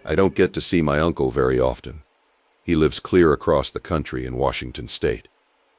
I don't get to see my uncle very often. He lives clear across the country in Washington State,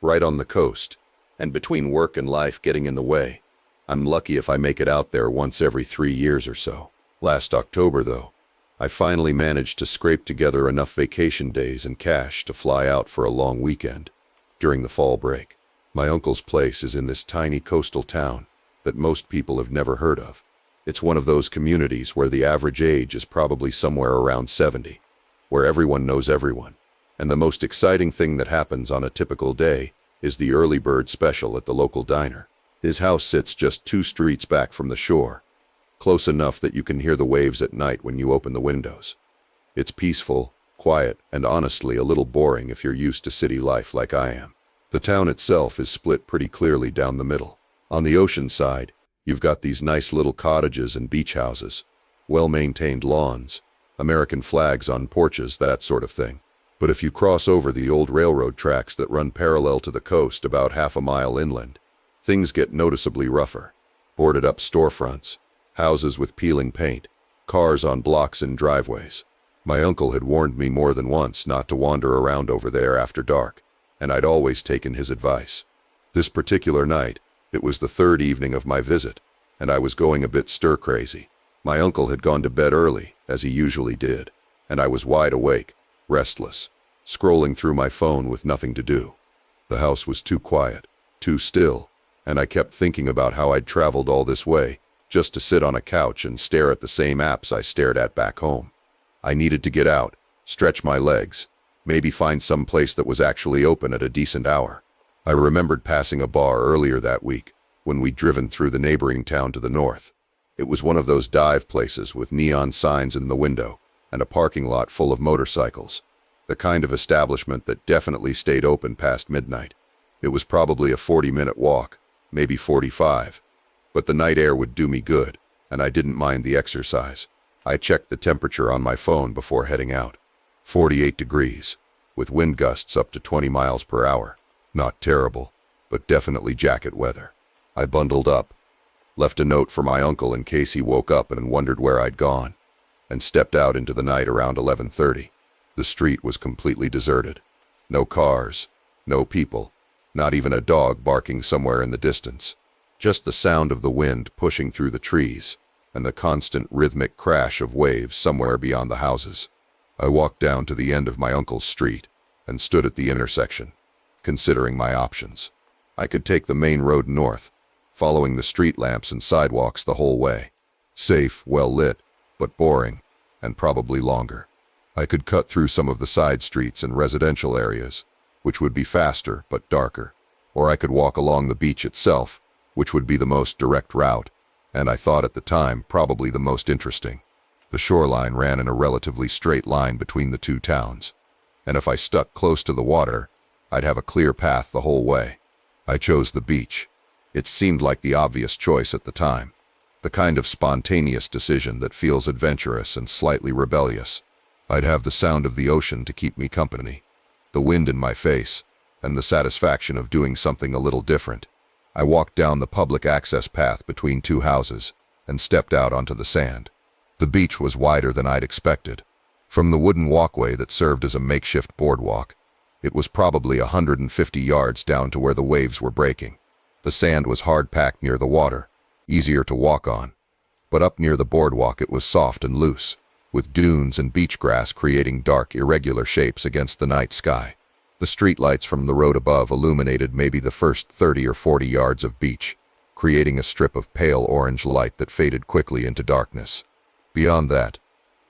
right on the coast, and between work and life getting in the way, I'm lucky if I make it out there once every 3 years or so. Last October, though, I finally managed to scrape together enough vacation days and cash to fly out for a long weekend during the fall break. My uncle's place is in this tiny coastal town that most people have never heard of. It's one of those communities where the average age is probably somewhere around 70, where everyone knows everyone. And the most exciting thing that happens on a typical day is the early bird special at the local diner. His house sits just 2 streets back from the shore, close enough that you can hear the waves at night when you open the windows. It's peaceful, quiet, and honestly a little boring if you're used to city life like I am. The town itself is split pretty clearly down the middle. On the ocean side, you've got these nice little cottages and beach houses, well-maintained lawns, American flags on porches, that sort of thing. But if you cross over the old railroad tracks that run parallel to the coast about half a mile inland, things get noticeably rougher. Boarded-up storefronts, houses with peeling paint, cars on blocks and driveways. My uncle had warned me more than once not to wander around over there after dark, and I'd always taken his advice. This particular night, it was the 3rd evening of my visit, and I was going a bit stir-crazy. My uncle had gone to bed early, as he usually did, and I was wide awake, restless, scrolling through my phone with nothing to do. The house was too quiet, too still, and I kept thinking about how I'd traveled all this way just to sit on a couch and stare at the same apps I stared at back home. I needed to get out, stretch my legs, maybe find some place that was actually open at a decent hour. I remembered passing a bar earlier that week when we'd driven through the neighboring town to the north. It was one of those dive places with neon signs in the window and a parking lot full of motorcycles, the kind of establishment that definitely stayed open past midnight. It was probably a 40-minute walk, maybe 45, but the night air would do me good, and I didn't mind the exercise. I checked the temperature on my phone before heading out. 48 degrees, with wind gusts up to 20 miles per hour. Not terrible, but definitely jacket weather. I bundled up, left a note for my uncle in case he woke up and wondered where I'd gone, and stepped out into the night around 11:30. The street was completely deserted. No cars, no people, not even a dog barking somewhere in the distance. Just the sound of the wind pushing through the trees and the constant rhythmic crash of waves somewhere beyond the houses. I walked down to the end of my uncle's street and stood at the intersection, considering my options. I could take the main road north, following the street lamps and sidewalks the whole way. Safe, well lit, but boring, and probably longer. I could cut through some of the side streets and residential areas, which would be faster but darker. Or I could walk along the beach itself, which would be the most direct route, and I thought at the time probably the most interesting. The shoreline ran in a relatively straight line between the 2 towns, and if I stuck close to the water, I'd have a clear path the whole way. I chose the beach. It seemed like the obvious choice at the time, the kind of spontaneous decision that feels adventurous and slightly rebellious. I'd have the sound of the ocean to keep me company, the wind in my face, and the satisfaction of doing something a little different. I walked down the public access path between 2 houses and stepped out onto the sand. The beach was wider than I'd expected. From the wooden walkway that served as a makeshift boardwalk, it was probably 150 yards down to where the waves were breaking. The sand was hard-packed near the water, easier to walk on, but up near the boardwalk it was soft and loose, with dunes and beach grass creating dark, irregular shapes against the night sky. The streetlights from the road above illuminated maybe the first 30 or 40 yards of beach, creating a strip of pale orange light that faded quickly into darkness. Beyond that,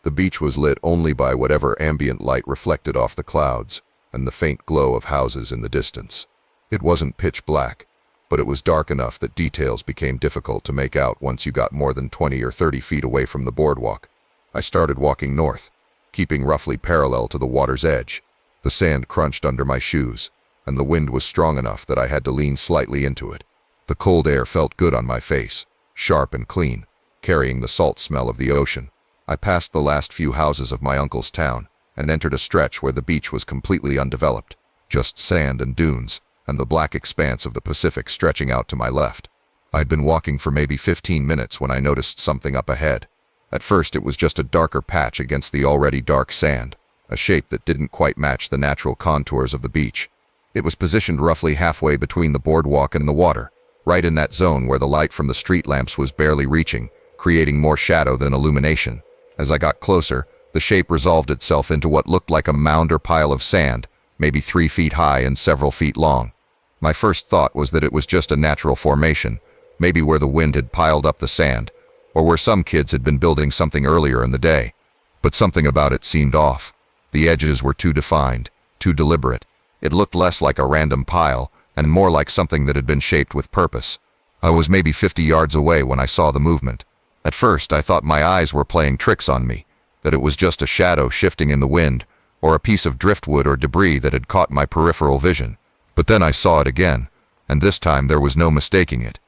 the beach was lit only by whatever ambient light reflected off the clouds and the faint glow of houses in the distance. It wasn't pitch black, but it was dark enough that details became difficult to make out once you got more than 20 or 30 feet away from the boardwalk. I started walking north, keeping roughly parallel to the water's edge. The sand crunched under my shoes, and the wind was strong enough that I had to lean slightly into it. The cold air felt good on my face, sharp and clean, carrying the salt smell of the ocean. I passed the last few houses of my uncle's town and entered a stretch where the beach was completely undeveloped, just sand and dunes, and the black expanse of the Pacific stretching out to my left. I'd been walking for maybe 15 minutes when I noticed something up ahead, At first it was just a darker patch against the already dark sand, a shape that didn't quite match the natural contours of the beach. It was positioned roughly halfway between the boardwalk and the water, right in that zone where the light from the street lamps was barely reaching, creating more shadow than illumination. As I got closer, the shape resolved itself into what looked like a mound or pile of sand, maybe 3 feet high and several feet long. My first thought was that it was just a natural formation, maybe where the wind had piled up the sand, or where some kids had been building something earlier in the day. But something about it seemed off. The edges were too defined, too deliberate. It looked less like a random pile, and more like something that had been shaped with purpose. I was maybe 50 yards away when I saw the movement. At first, I thought my eyes were playing tricks on me, that it was just a shadow shifting in the wind, or a piece of driftwood or debris that had caught my peripheral vision. But then I saw it again, and this time there was no mistaking it.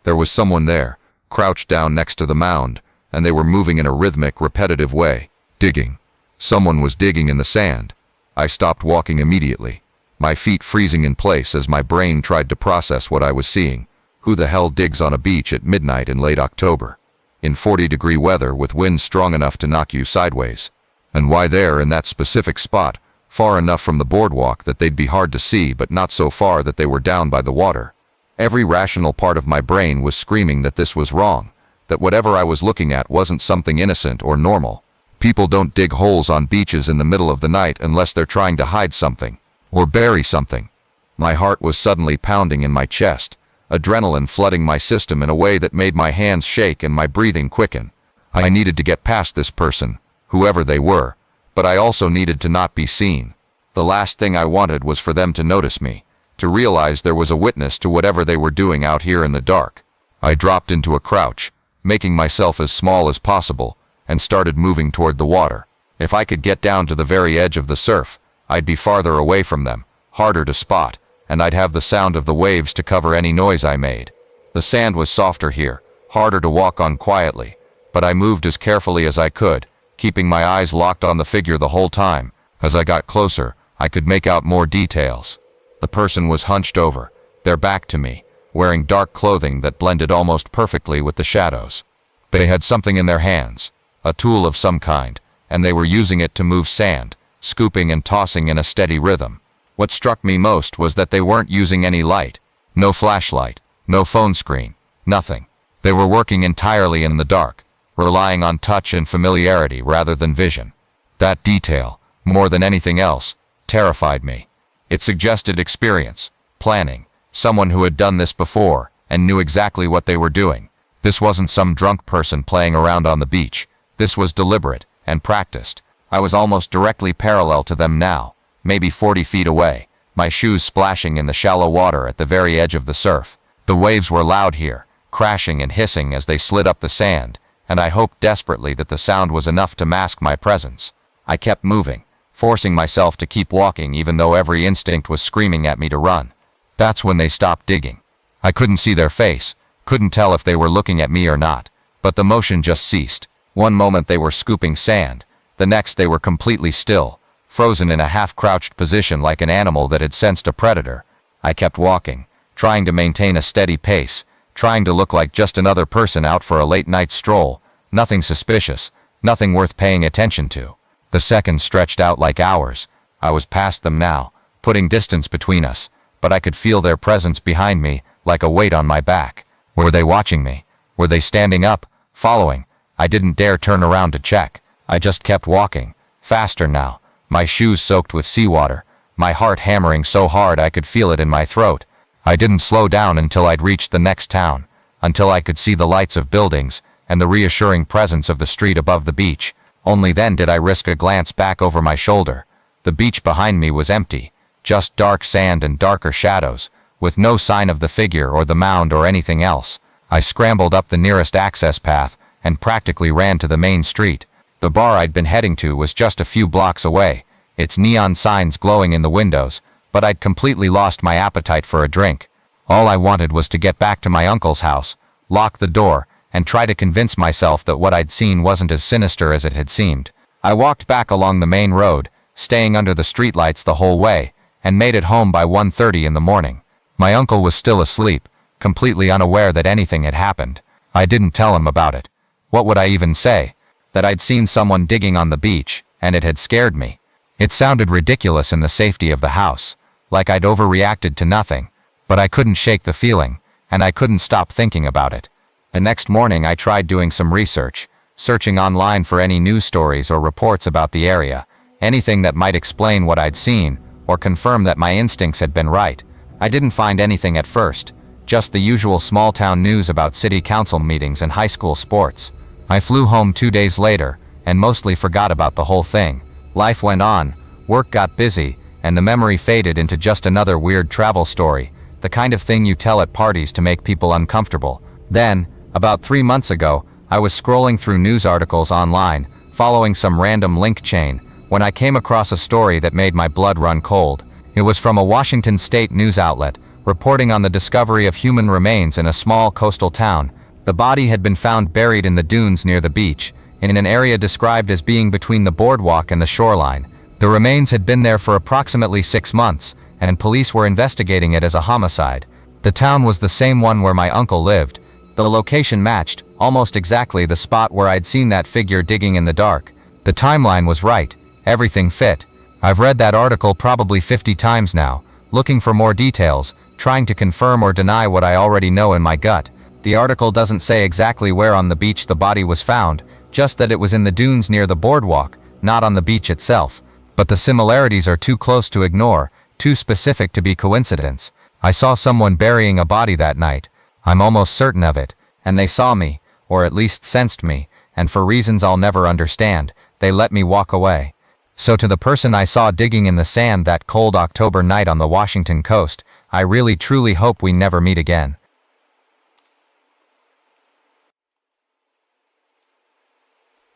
There was someone there, crouched down next to the mound, and they were moving in a rhythmic, repetitive way, digging. Someone was digging in the sand. I stopped walking immediately, my feet freezing in place as my brain tried to process what I was seeing. Who the hell digs on a beach at midnight in late October? In 40-degree weather with winds strong enough to knock you sideways? And why there in that specific spot, far enough from the boardwalk that they'd be hard to see but not so far that they were down by the water? Every rational part of my brain was screaming that this was wrong, that whatever I was looking at wasn't something innocent or normal. People don't dig holes on beaches in the middle of the night unless they're trying to hide something, or bury something. My heart was suddenly pounding in my chest, adrenaline flooding my system in a way that made my hands shake and my breathing quicken. I needed to get past this person, whoever they were, but I also needed to not be seen. The last thing I wanted was for them to notice me, to realize there was a witness to whatever they were doing out here in the dark. I dropped into a crouch, making myself as small as possible, and started moving toward the water. If I could get down to the very edge of the surf, I'd be farther away from them, harder to spot, and I'd have the sound of the waves to cover any noise I made. The sand was softer here, harder to walk on quietly, but I moved as carefully as I could, keeping my eyes locked on the figure the whole time. As I got closer, I could make out more details. The person was hunched over, their back to me, wearing dark clothing that blended almost perfectly with the shadows. They had something in their hands, a tool of some kind, and they were using it to move sand, scooping and tossing in a steady rhythm. What struck me most was that they weren't using any light, no flashlight, no phone screen, nothing. They were working entirely in the dark, relying on touch and familiarity rather than vision. That detail, more than anything else, terrified me. It suggested experience, planning, someone who had done this before and knew exactly what they were doing. This wasn't some drunk person playing around on the beach. This was deliberate and practiced. I was almost directly parallel to them now, maybe 40 feet away, my shoes splashing in the shallow water at the very edge of the surf. The waves were loud here, crashing and hissing as they slid up the sand, and I hoped desperately that the sound was enough to mask my presence. I kept moving, forcing myself to keep walking even though every instinct was screaming at me to run. That's when they stopped digging. I couldn't see their face, couldn't tell if they were looking at me or not, but the motion just ceased. One moment they were scooping sand, the next they were completely still, frozen in a half-crouched position like an animal that had sensed a predator. I kept walking, trying to maintain a steady pace, trying to look like just another person out for a late-night stroll, nothing suspicious, nothing worth paying attention to. The seconds stretched out like hours. I was past them now, putting distance between us, but I could feel their presence behind me, like a weight on my back. Were they watching me? Were they standing up, following? I didn't dare turn around to check. I just kept walking, faster now, my shoes soaked with seawater, my heart hammering so hard I could feel it in my throat. I didn't slow down until I'd reached the next town, until I could see the lights of buildings and the reassuring presence of the street above the beach. Only then did I risk a glance back over my shoulder. The beach behind me was empty, just dark sand and darker shadows, with no sign of the figure or the mound or anything else. I scrambled up the nearest access path and practically ran to the main street. The bar I'd been heading to was just a few blocks away, its neon signs glowing in the windows, but I'd completely lost my appetite for a drink. All I wanted was to get back to my uncle's house, lock the door, and try to convince myself that what I'd seen wasn't as sinister as it had seemed. I walked back along the main road, staying under the streetlights the whole way, and made it home by 1:30 in the morning. My uncle was still asleep, completely unaware that anything had happened. I didn't tell him about it. What would I even say? that I'd seen someone digging on the beach, and it had scared me. It sounded ridiculous in the safety of the house, like I'd overreacted to nothing, but I couldn't shake the feeling, and I couldn't stop thinking about it. The next morning I tried doing some research, searching online for any news stories or reports about the area, anything that might explain what I'd seen, or confirm that my instincts had been right. I didn't find anything at first, just the usual small-town news about city council meetings and high school sports. I flew home 2 days later, and mostly forgot about the whole thing. Life went on, work got busy, and the memory faded into just another weird travel story, the kind of thing you tell at parties to make people uncomfortable. Then, about 3 months ago, I was scrolling through news articles online, following some random link chain, when I came across a story that made my blood run cold. It was from a Washington state news outlet, reporting on the discovery of human remains in a small coastal town. The body had been found buried in the dunes near the beach, in an area described as being between the boardwalk and the shoreline. The remains had been there for approximately 6 months, and police were investigating it as a homicide. The town was the same one where my uncle lived. The location matched, almost exactly, the spot where I'd seen that figure digging in the dark. The timeline was right. Everything fit. I've read that article probably 50 times now, looking for more details, trying to confirm or deny what I already know in my gut. The article doesn't say exactly where on the beach the body was found, just that it was in the dunes near the boardwalk, not on the beach itself. But the similarities are too close to ignore, too specific to be coincidence. I saw someone burying a body that night. I'm almost certain of it. And they saw me, or at least sensed me, and for reasons I'll never understand, they let me walk away. So to the person I saw digging in the sand that cold October night on the Washington coast, I really truly hope we never meet again.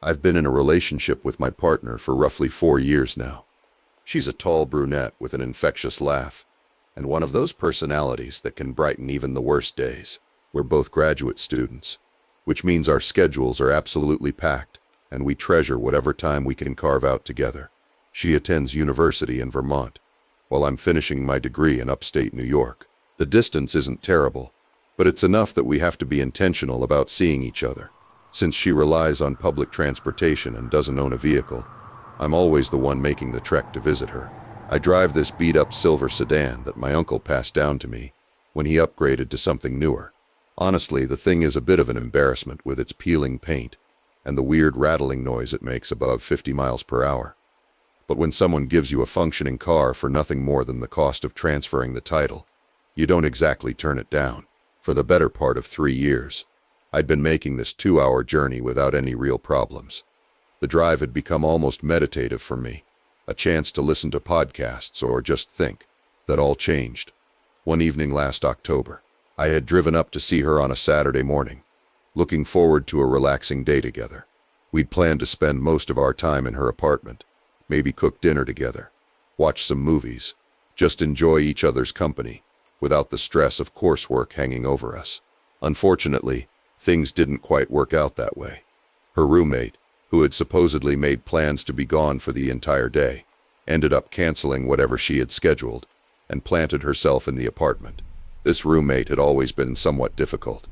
I've been in a relationship with my partner for roughly 4 years now. She's a tall brunette with an infectious laugh, and one of those personalities that can brighten even the worst days. We're both graduate students, which means our schedules are absolutely packed, and we treasure whatever time we can carve out together. She attends university in Vermont, while I'm finishing my degree in upstate New York. The distance isn't terrible, but it's enough that we have to be intentional about seeing each other. Since she relies on public transportation and doesn't own a vehicle, I'm always the one making the trek to visit her. I drive this beat-up silver sedan that my uncle passed down to me when he upgraded to something newer. Honestly, the thing is a bit of an embarrassment with its peeling paint and the weird rattling noise it makes above 50 miles per hour. But when someone gives you a functioning car for nothing more than the cost of transferring the title, you don't exactly turn it down. For the better part of 3 years, I'd been making this 2-hour journey without any real problems. The drive had become almost meditative for me, a chance to listen to podcasts or just think. That all changed one evening last October. I had driven up to see her on a Saturday morning, looking forward to a relaxing day together. We'd planned to spend most of our time in her apartment, maybe cook dinner together, watch some movies, just enjoy each other's company, without the stress of coursework hanging over us. Unfortunately, things didn't quite work out that way. Her roommate, who had supposedly made plans to be gone for the entire day, ended up canceling whatever she had scheduled and planted herself in the apartment. This roommate had always been somewhat difficult,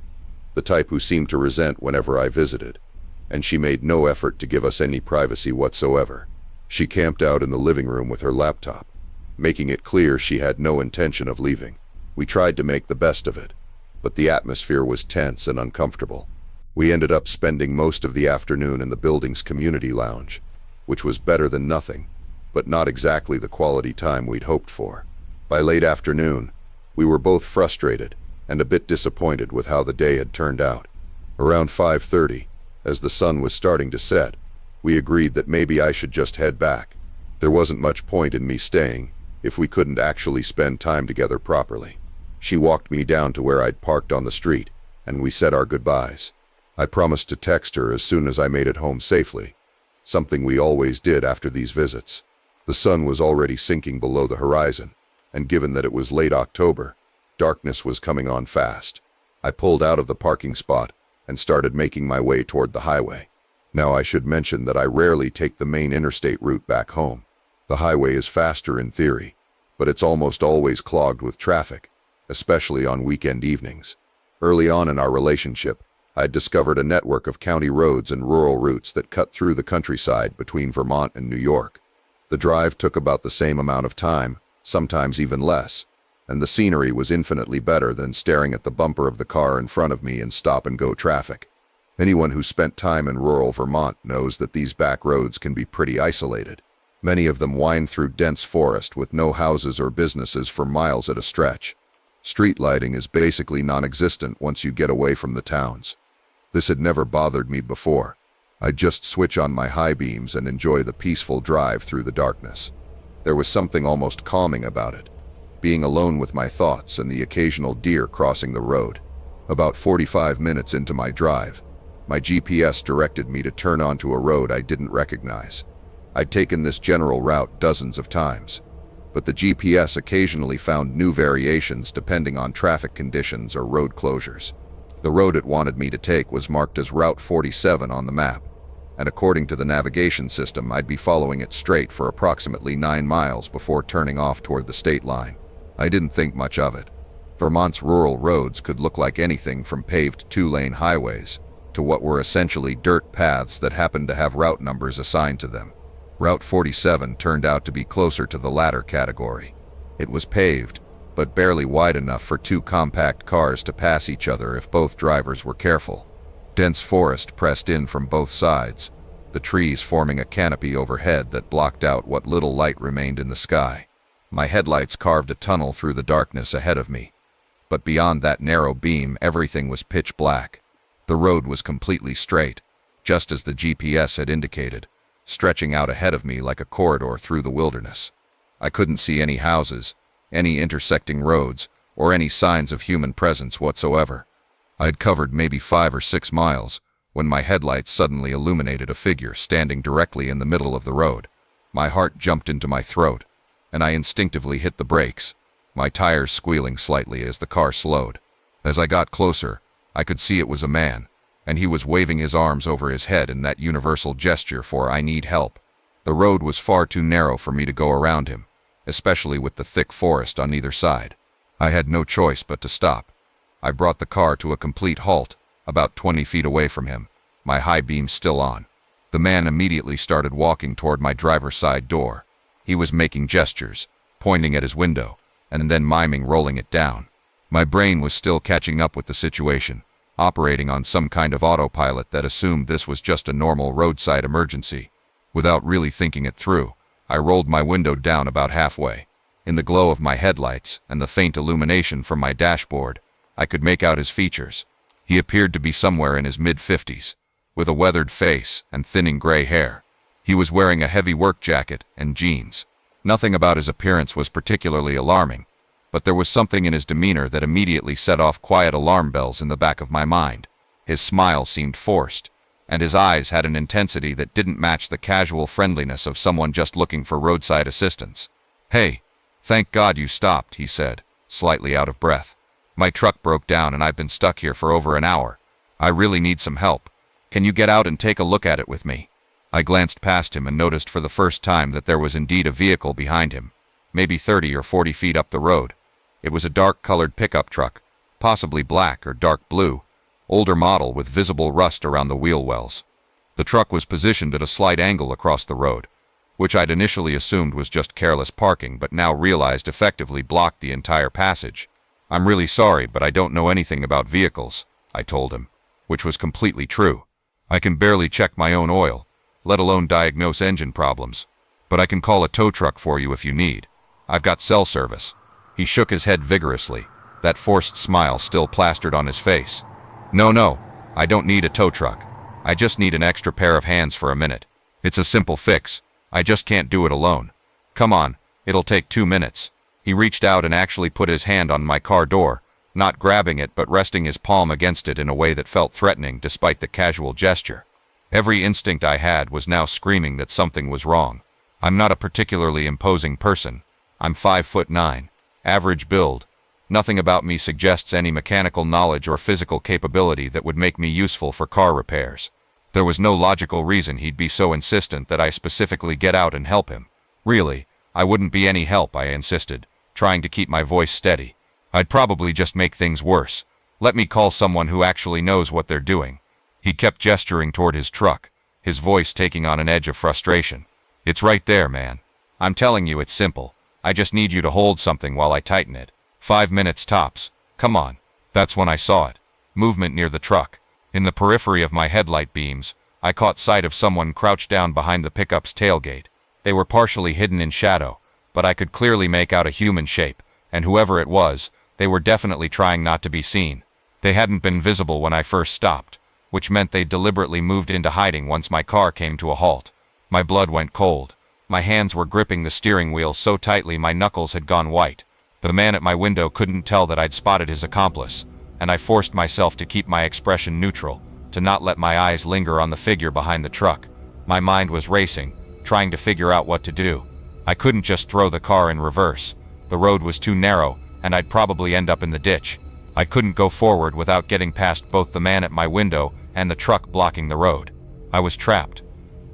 the type who seemed to resent whenever I visited, and she made no effort to give us any privacy whatsoever. She camped out in the living room with her laptop, making it clear she had no intention of leaving. We tried to make the best of it, but the atmosphere was tense and uncomfortable. We ended up spending most of the afternoon in the building's community lounge, which was better than nothing, but not exactly the quality time we'd hoped for. By late afternoon, we were both frustrated and a bit disappointed with how the day had turned out. Around 5:30, as the sun was starting to set, we agreed that maybe I should just head back. There wasn't much point in me staying if we couldn't actually spend time together properly. She walked me down to where I'd parked on the street, and we said our goodbyes. I promised to text her as soon as I made it home safely, something we always did after these visits. The sun was already sinking below the horizon, and given that it was late October, darkness was coming on fast. I pulled out of the parking spot and started making my way toward the highway. Now I should mention that I rarely take the main interstate route back home. The highway is faster in theory, but it's almost always clogged with traffic, especially on weekend evenings. Early on in our relationship, I'd discovered a network of county roads and rural routes that cut through the countryside between Vermont and New York. The drive took about the same amount of time, sometimes even less, and the scenery was infinitely better than staring at the bumper of the car in front of me in stop-and-go traffic. Anyone who spent time in rural Vermont knows that these back roads can be pretty isolated. Many of them wind through dense forest with no houses or businesses for miles at a stretch. Street lighting is basically non-existent once you get away from the towns. This had never bothered me before. I'd just switch on my high beams and enjoy the peaceful drive through the darkness. There was something almost calming about it, being alone with my thoughts and the occasional deer crossing the road. About 45 minutes into my drive, my GPS directed me to turn onto a road I didn't recognize. I'd taken this general route dozens of times, but the GPS occasionally found new variations depending on traffic conditions or road closures. The road it wanted me to take was marked as Route 47 on the map, and according to the navigation system, I'd be following it straight for approximately 9 miles before turning off toward the state line. I didn't think much of it. Vermont's rural roads could look like anything from paved 2-lane highways to what were essentially dirt paths that happened to have route numbers assigned to them. Route 47 turned out to be closer to the latter category. It was paved, but barely wide enough for 2 compact cars to pass each other if both drivers were careful. Dense forest pressed in from both sides, the trees forming a canopy overhead that blocked out what little light remained in the sky. My headlights carved a tunnel through the darkness ahead of me, but beyond that narrow beam, everything was pitch black. The road was completely straight, just as the GPS had indicated, stretching out ahead of me like a corridor through the wilderness. I couldn't see any houses, any intersecting roads, or any signs of human presence whatsoever. I'd covered maybe 5 or 6 miles when my headlights suddenly illuminated a figure standing directly in the middle of the road. My heart jumped into my throat, and I instinctively hit the brakes, my tires squealing slightly as the car slowed. As I got closer, I could see it was a man, and he was waving his arms over his head in that universal gesture for "I need help." The road was far too narrow for me to go around him, especially with the thick forest on either side. I had no choice but to stop. I brought the car to a complete halt, about 20 feet away from him, my high beam still on. The man immediately started walking toward my driver's side door. He was making gestures, pointing at his window, and then miming rolling it down. My brain was still catching up with the situation, operating on some kind of autopilot that assumed this was just a normal roadside emergency. Without really thinking it through, I rolled my window down about halfway. In the glow of my headlights and the faint illumination from my dashboard, I could make out his features. He appeared to be somewhere in his mid-50s, with a weathered face and thinning gray hair. He was wearing a heavy work jacket and jeans. Nothing about his appearance was particularly alarming, but there was something in his demeanor that immediately set off quiet alarm bells in the back of my mind. His smile seemed forced, and his eyes had an intensity that didn't match the casual friendliness of someone just looking for roadside assistance. "Hey, thank God you stopped," he said, slightly out of breath. "My truck broke down and I've been stuck here for over an hour. I really need some help. Can you get out and take a look at it with me?" I glanced past him and noticed for the first time that there was indeed a vehicle behind him, maybe 30 or 40 feet up the road. It was a dark-colored pickup truck, possibly black or dark blue, older model with visible rust around the wheel wells. The truck was positioned at a slight angle across the road, which I'd initially assumed was just careless parking but now realized effectively blocked the entire passage. "I'm really sorry, but I don't know anything about vehicles," I told him, which was completely true. "I can barely check my own oil, let alone diagnose engine problems. But I can call a tow truck for you if you need. I've got cell service." He shook his head vigorously, that forced smile still plastered on his face. No, I don't need a tow truck. I just need an extra pair of hands for a minute. It's a simple fix. I just can't do it alone. Come on, it'll take 2 minutes." He reached out and actually put his hand on my car door, not grabbing it but resting his palm against it in a way that felt threatening despite the casual gesture. Every instinct I had was now screaming that something was wrong. I'm not a particularly imposing person. I'm 5'9", average build. Nothing about me suggests any mechanical knowledge or physical capability that would make me useful for car repairs. There was no logical reason he'd be so insistent that I specifically get out and help him. Really, I wouldn't be any help, I insisted, trying to keep my voice steady. I'd probably just make things worse. Let me call someone who actually knows what they're doing. He kept gesturing toward his truck, his voice taking on an edge of frustration. It's right there, man. I'm telling you it's simple. I just need you to hold something while I tighten it. 5 minutes tops. Come on. That's when I saw it. Movement near the truck. In the periphery of my headlight beams, I caught sight of someone crouched down behind the pickup's tailgate. They were partially hidden in shadow, but I could clearly make out a human shape, and whoever it was, they were definitely trying not to be seen. They hadn't been visible when I first stopped, which meant they deliberately moved into hiding once my car came to a halt. My blood went cold. My hands were gripping the steering wheel so tightly my knuckles had gone white. The man at my window couldn't tell that I'd spotted his accomplice, and I forced myself to keep my expression neutral, to not let my eyes linger on the figure behind the truck. My mind was racing, trying to figure out what to do. I couldn't just throw the car in reverse. The road was too narrow, and I'd probably end up in the ditch. I couldn't go forward without getting past both the man at my window and the truck blocking the road. I was trapped.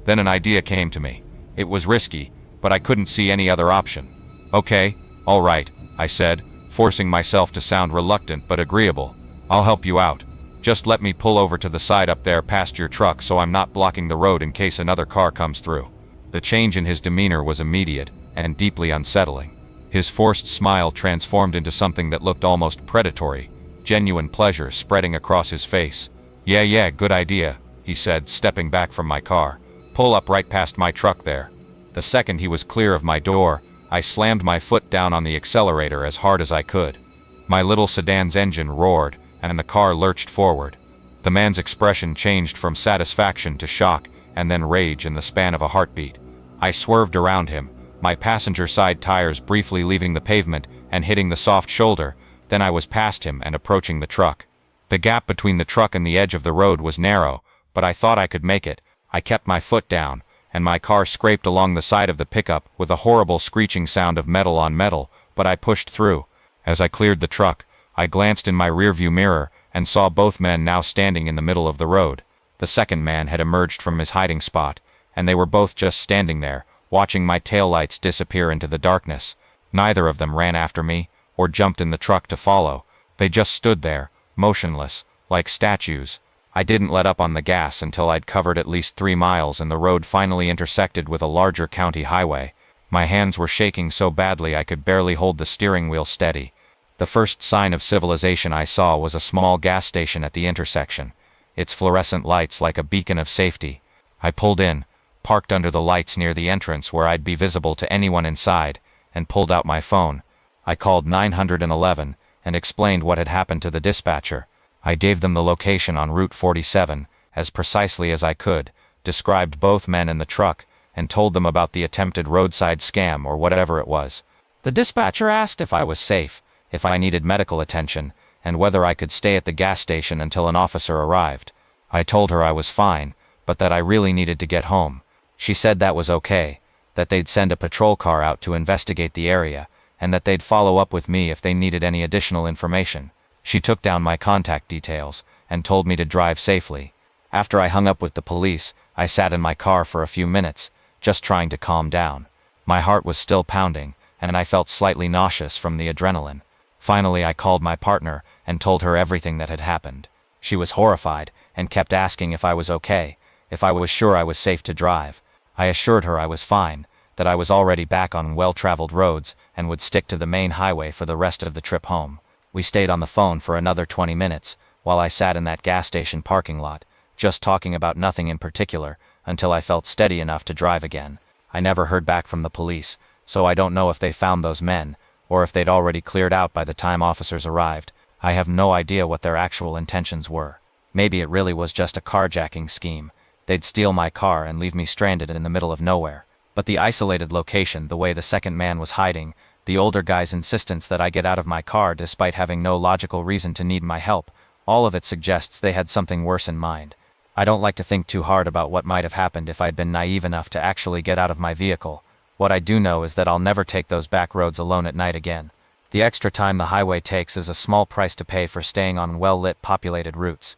Then an idea came to me. It was risky, but I couldn't see any other option. Okay, all right, I said, forcing myself to sound reluctant but agreeable. I'll help you out. Just let me pull over to the side up there past your truck so I'm not blocking the road in case another car comes through. The change in his demeanor was immediate and deeply unsettling. His forced smile transformed into something that looked almost predatory, genuine pleasure spreading across his face. Yeah, good idea, he said, stepping back from my car. Pull up right past my truck there. The second he was clear of my door, I slammed my foot down on the accelerator as hard as I could. My little sedan's engine roared, and the car lurched forward. The man's expression changed from satisfaction to shock, and then rage in the span of a heartbeat. I swerved around him, my passenger side tires briefly leaving the pavement and hitting the soft shoulder. Then I was past him and approaching the truck. The gap between the truck and the edge of the road was narrow, but I thought I could make it. I kept my foot down, and my car scraped along the side of the pickup with a horrible screeching sound of metal on metal, but I pushed through. As I cleared the truck, I glanced in my rearview mirror and saw both men now standing in the middle of the road. The second man had emerged from his hiding spot, and they were both just standing there, watching my taillights disappear into the darkness. Neither of them ran after me, or jumped in the truck to follow. They just stood there, motionless, like statues. I didn't let up on the gas until I'd covered at least 3 miles and the road finally intersected with a larger county highway. My hands were shaking so badly I could barely hold the steering wheel steady. The first sign of civilization I saw was a small gas station at the intersection, its fluorescent lights like a beacon of safety. I pulled in, parked under the lights near the entrance where I'd be visible to anyone inside, and pulled out my phone. I called 911 and explained what had happened to the dispatcher. I gave them the location on Route 47, as precisely as I could, described both men in the truck, and told them about the attempted roadside scam or whatever it was. The dispatcher asked if I was safe, if I needed medical attention, and whether I could stay at the gas station until an officer arrived. I told her I was fine, but that I really needed to get home. She said that was okay, that they'd send a patrol car out to investigate the area, and that they'd follow up with me if they needed any additional information. She took down my contact details, and told me to drive safely. After I hung up with the police, I sat in my car for a few minutes, just trying to calm down. My heart was still pounding, and I felt slightly nauseous from the adrenaline. Finally, I called my partner and told her everything that had happened. She was horrified and kept asking if I was okay, if I was sure I was safe to drive. I assured her I was fine, that I was already back on well-traveled roads and would stick to the main highway for the rest of the trip home. We stayed on the phone for another 20 minutes while I sat in that gas station parking lot, just talking about nothing in particular, until I felt steady enough to drive again. I never heard back from the police, so I don't know if they found those men, or if they'd already cleared out by the time officers arrived. I have no idea what their actual intentions were. Maybe it really was just a carjacking scheme. They'd steal my car and leave me stranded in the middle of nowhere. But the isolated location, the way the second man was hiding, the older guy's insistence that I get out of my car despite having no logical reason to need my help, all of it suggests they had something worse in mind. I don't like to think too hard about what might have happened if I'd been naive enough to actually get out of my vehicle. What I do know is that I'll never take those back roads alone at night again. The extra time the highway takes is a small price to pay for staying on well-lit populated routes.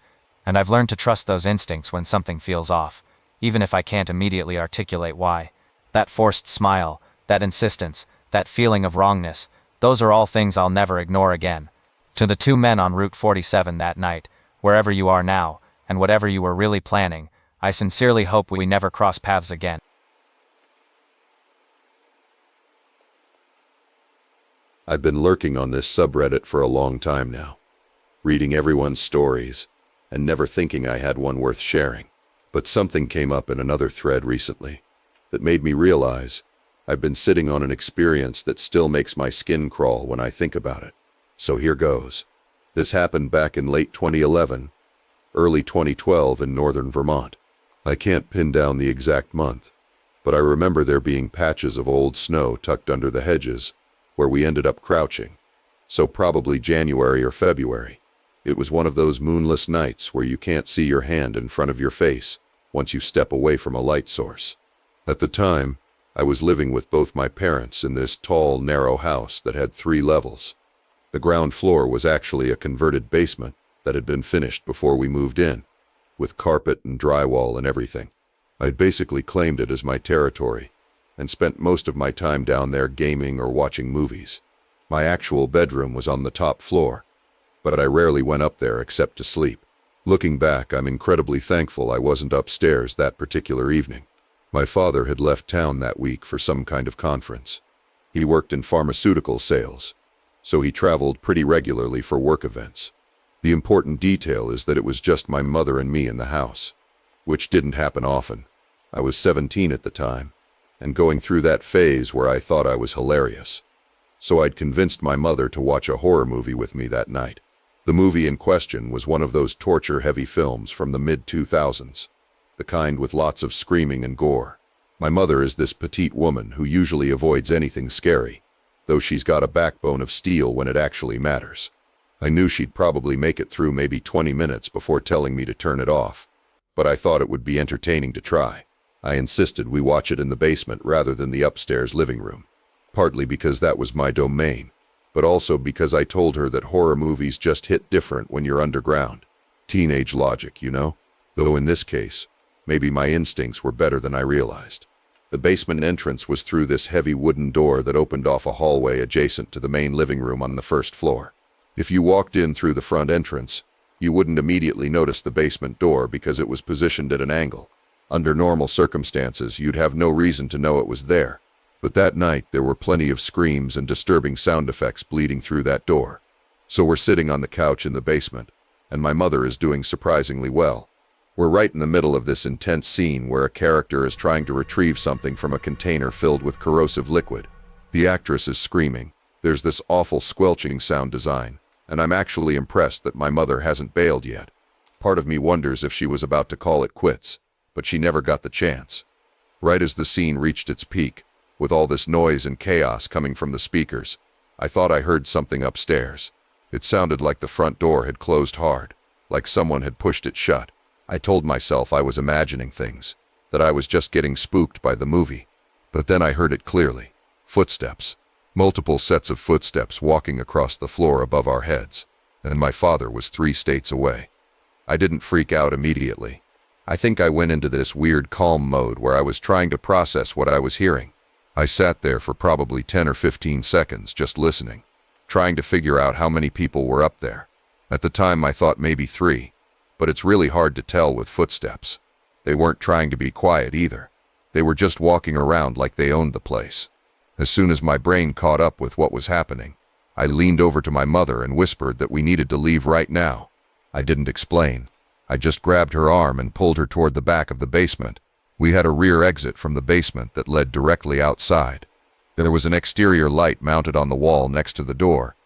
And I've learned to trust those instincts when something feels off, even if I can't immediately articulate why. That forced smile, that insistence, that feeling of wrongness, those are all things I'll never ignore again. To the two men on Route 47 that night, wherever you are now, and whatever you were really planning, I sincerely hope we never cross paths again. I've been lurking on this subreddit for a long time now, reading everyone's stories, and never thinking I had one worth sharing. But something came up in another thread recently that made me realize I've been sitting on an experience that still makes my skin crawl when I think about it. So here goes. This happened back in late 2011, early 2012 in northern Vermont. I can't pin down the exact month, but I remember there being patches of old snow tucked under the hedges where we ended up crouching. So probably January or February. It was one of those moonless nights where you can't see your hand in front of your face once you step away from a light source. At the time, I was living with both my parents in this tall, narrow house that had 3 levels. The ground floor was actually a converted basement that had been finished before we moved in, with carpet and drywall and everything. I'd basically claimed it as my territory and spent most of my time down there gaming or watching movies. My actual bedroom was on the top floor, but I rarely went up there except to sleep. Looking back, I'm incredibly thankful I wasn't upstairs that particular evening. My father had left town that week for some kind of conference. He worked in pharmaceutical sales, so he traveled pretty regularly for work events. The important detail is that it was just my mother and me in the house, which didn't happen often. I was 17 at the time, and going through that phase where I thought I was hilarious. So I'd convinced my mother to watch a horror movie with me that night. The movie in question was one of those torture-heavy films from the mid-2000s, the kind with lots of screaming and gore. My mother is this petite woman who usually avoids anything scary, though she's got a backbone of steel when it actually matters. I knew she'd probably make it through maybe 20 minutes before telling me to turn it off, but I thought it would be entertaining to try. I insisted we watch it in the basement rather than the upstairs living room, partly because that was my domain, but also because I told her that horror movies just hit different when you're underground. Teenage logic, you know? Though in this case, maybe my instincts were better than I realized. The basement entrance was through this heavy wooden door that opened off a hallway adjacent to the main living room on the first floor. If you walked in through the front entrance, you wouldn't immediately notice the basement door because it was positioned at an angle. Under normal circumstances, you'd have no reason to know it was there. But that night, there were plenty of screams and disturbing sound effects bleeding through that door. So we're sitting on the couch in the basement, and my mother is doing surprisingly well. We're right in the middle of this intense scene where a character is trying to retrieve something from a container filled with corrosive liquid. The actress is screaming. There's this awful squelching sound design, and I'm actually impressed that my mother hasn't bailed yet. Part of me wonders if she was about to call it quits, but she never got the chance. Right as the scene reached its peak, with all this noise and chaos coming from the speakers, I thought I heard something upstairs. It sounded like the front door had closed hard, like someone had pushed it shut. I told myself I was imagining things, that I was just getting spooked by the movie. But then I heard it clearly. Footsteps. Multiple sets of footsteps walking across the floor above our heads, and my father was 3 states away. I didn't freak out immediately. I think I went into this weird calm mode where I was trying to process what I was hearing. I sat there for probably 10 or 15 seconds just listening, trying to figure out how many people were up there. At the time I thought maybe 3, but it's really hard to tell with footsteps. They weren't trying to be quiet either. They were just walking around like they owned the place. As soon as my brain caught up with what was happening, I leaned over to my mother and whispered that we needed to leave right now. I didn't explain. I just grabbed her arm and pulled her toward the back of the basement. We had a rear exit from the basement that led directly outside. There was an exterior light mounted on the wall next to the door,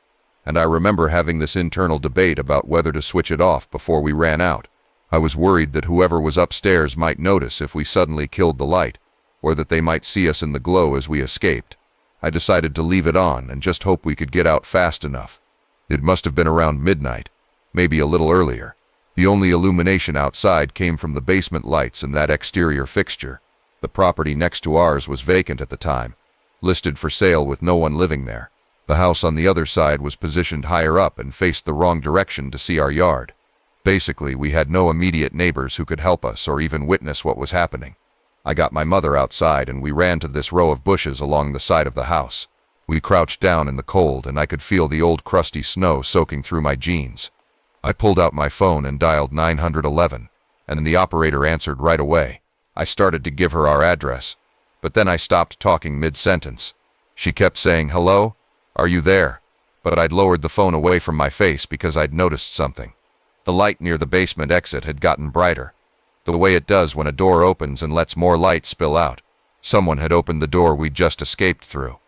and I remember having this internal debate about whether to switch it off before we ran out. I was worried that whoever was upstairs might notice if we suddenly killed the light, or that they might see us in the glow as we escaped. I decided to leave it on and just hope we could get out fast enough. It must have been around midnight, maybe a little earlier. The only illumination outside came from the basement lights and that exterior fixture. The property next to ours was vacant at the time, listed for sale with no one living there. The house on the other side was positioned higher up and faced the wrong direction to see our yard. Basically, we had no immediate neighbors who could help us or even witness what was happening. I got my mother outside and we ran to this row of bushes along the side of the house. We crouched down in the cold and I could feel the old crusty snow soaking through my jeans. I pulled out my phone and dialed 911, and the operator answered right away. I started to give her our address, but then I stopped talking mid-sentence. She kept saying, "Hello? Are you there?" But I'd lowered the phone away from my face because I'd noticed something. The light near the basement exit had gotten brighter, the way it does when a door opens and lets more light spill out. Someone had opened the door we'd just escaped through.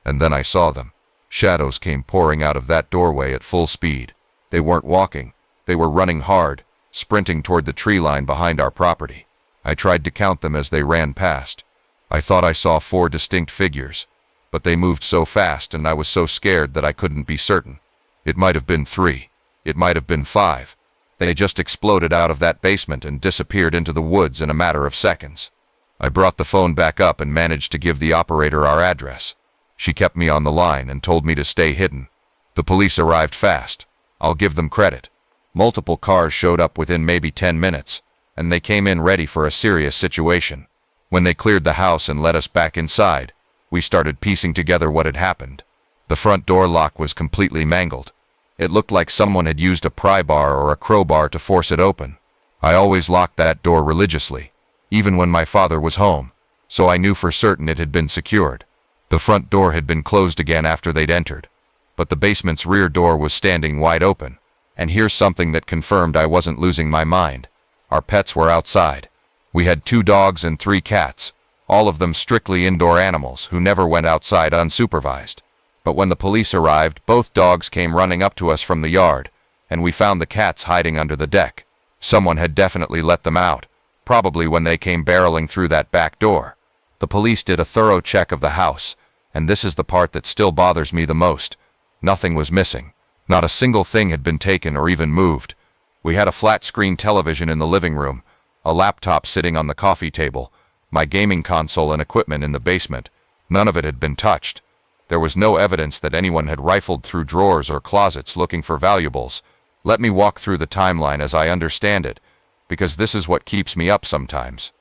And then I saw them. Shadows came pouring out of that doorway at full speed. They weren't walking. They were running hard, sprinting toward the tree line behind our property. I tried to count them as they ran past. I thought I saw 4 distinct figures, but they moved so fast and I was so scared that I couldn't be certain. It might have been 3. It might have been 5. They just exploded out of that basement and disappeared into the woods in a matter of seconds. I brought the phone back up and managed to give the operator our address. She kept me on the line and told me to stay hidden. The police arrived fast. I'll give them credit. Multiple cars showed up within maybe 10 minutes, and they came in ready for a serious situation. When they cleared the house and let us back inside, we started piecing together what had happened. The front door lock was completely mangled. It looked like someone had used a pry bar or a crowbar to force it open. I always locked that door religiously, even when my father was home, so I knew for certain it had been secured. The front door had been closed again after they'd entered, but the basement's rear door was standing wide open. And here's something that confirmed I wasn't losing my mind. Our pets were outside. We had 2 dogs and 3 cats, all of them strictly indoor animals who never went outside unsupervised. But when the police arrived, both dogs came running up to us from the yard, and we found the cats hiding under the deck. Someone had definitely let them out, probably when they came barreling through that back door. The police did a thorough check of the house, and this is the part that still bothers me the most. Nothing was missing. Not a single thing had been taken or even moved. We had a flat-screen television in the living room, a laptop sitting on the coffee table, my gaming console and equipment in the basement. None of it had been touched. There was no evidence that anyone had rifled through drawers or closets looking for valuables. Let me walk through the timeline as I understand it, because this is what keeps me up sometimes.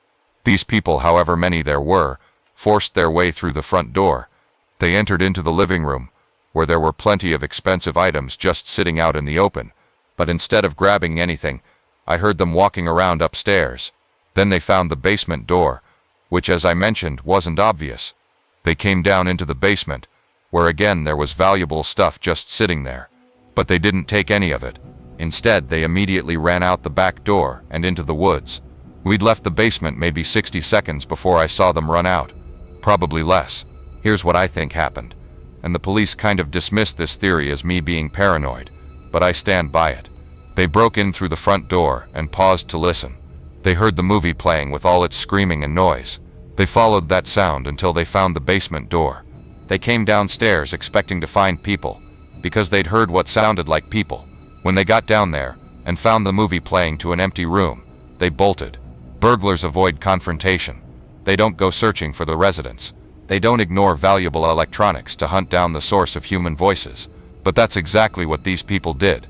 These people, however many there were, forced their way through the front door. They entered into the living room, where there were plenty of expensive items just sitting out in the open. But instead of grabbing anything, I heard them walking around upstairs. Then they found the basement door, which, as I mentioned, wasn't obvious. They came down into the basement, where again there was valuable stuff just sitting there. But they didn't take any of it. Instead, they immediately ran out the back door and into the woods. We'd left the basement maybe 60 seconds before I saw them run out. Probably less. Here's what I think happened. And the police kind of dismissed this theory as me being paranoid, but I stand by it. They broke in through the front door and paused to listen. They heard the movie playing with all its screaming and noise. They followed that sound until they found the basement door. They came downstairs expecting to find people, because they'd heard what sounded like people. When they got down there and found the movie playing to an empty room, they bolted. Burglars avoid confrontation. They don't go searching for the residents. They don't ignore valuable electronics to hunt down the source of human voices. But that's exactly what these people did.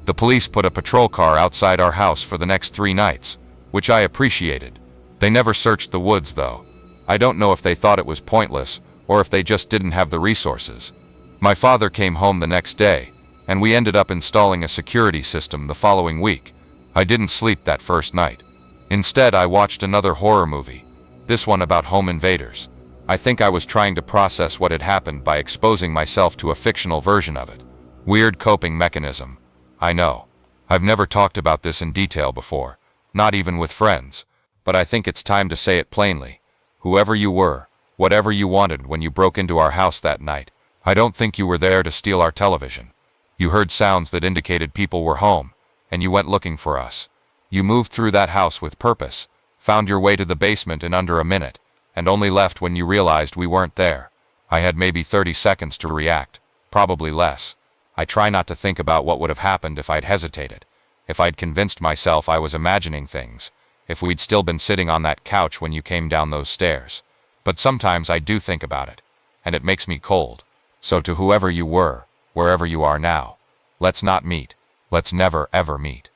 The police put a patrol car outside our house for the next 3 nights, which I appreciated. They never searched the woods, though. I don't know if they thought it was pointless, or if they just didn't have the resources. My father came home the next day, and we ended up installing a security system the following week. I didn't sleep that first night. Instead, I watched another horror movie, this one about home invaders. I think I was trying to process what had happened by exposing myself to a fictional version of it. Weird coping mechanism. I know. I've never talked about this in detail before, not even with friends, but I think it's time to say it plainly. Whoever you were, whatever you wanted when you broke into our house that night, I don't think you were there to steal our television. You heard sounds that indicated people were home, and you went looking for us. You moved through that house with purpose, found your way to the basement in under a minute, and only left when you realized we weren't there. I had maybe 30 seconds to react, probably less. I try not to think about what would have happened if I'd hesitated, if I'd convinced myself I was imagining things, if we'd still been sitting on that couch when you came down those stairs. But sometimes I do think about it, and it makes me cold. So to whoever you were, wherever you are now, let's not meet. Let's never ever meet.